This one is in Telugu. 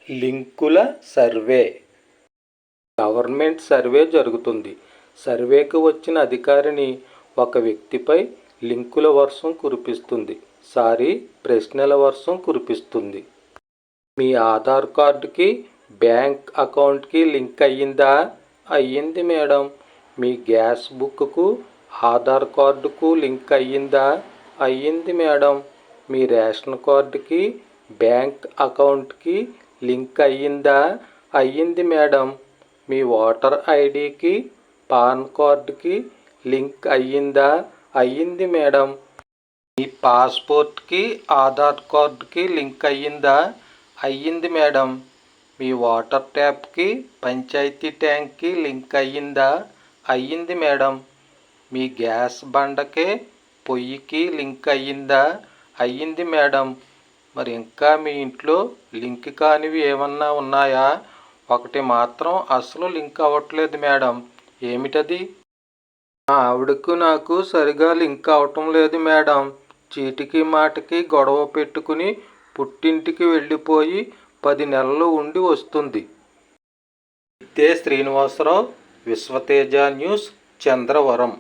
లింకుల సర్వే. గవర్నమెంట్ సర్వే జరుగుతుంది. సర్వేకు వచ్చిన అధికారిని ఒక వ్యక్తిపై లింకుల వర్షం కురిపిస్తుంది. ప్రశ్నల వర్షం కురిపిస్తుంది. మీ ఆధార్ కార్డుకి బ్యాంక్ అకౌంట్కి లింక్ అయ్యిందా? అయ్యింది మేడం. మీ గ్యాస్ బుక్కు ఆధార్ కార్డుకు లింక్ అయ్యిందా? అయ్యింది మేడం. మీ రేషన్ కార్డుకి బ్యాంక్ అకౌంట్కి లింక్ అయ్యిందా? అయ్యింది మేడం. మీ ఓటర్ ఐడికి పాన్ కార్డుకి లింక్ అయ్యిందా? అయ్యింది మేడం. మీ పాస్పోర్ట్కి ఆధార్ కార్డుకి లింక్ అయ్యిందా? అయ్యింది మేడం. మీ వాటర్ ట్యాప్కి పంచాయతీ ట్యాంక్కి లింక్ అయ్యిందా? అయ్యింది మేడం. మీ గ్యాస్ బండకే పొయ్యికి లింక్ అయ్యిందా? అయ్యింది మేడం. మరి ఇంకా మీ ఇంట్లో లింక్ కానివి ఏమన్నా ఉన్నాయా? ఒకటి మాత్రం అసలు లింక్ అవ్వట్లేదు మేడం. ఏమిటది? మా ఆవిడకు నాకు సరిగా లింక్ అవటం లేదు మేడం. చీటికి మాటికి గొడవ పెట్టుకుని పుట్టింటికి వెళ్ళిపోయి 10 నెలలు ఉండి వస్తుంది. ఇదే శ్రీనివాసరావు, విశ్వతేజ న్యూస్, చంద్రవరం.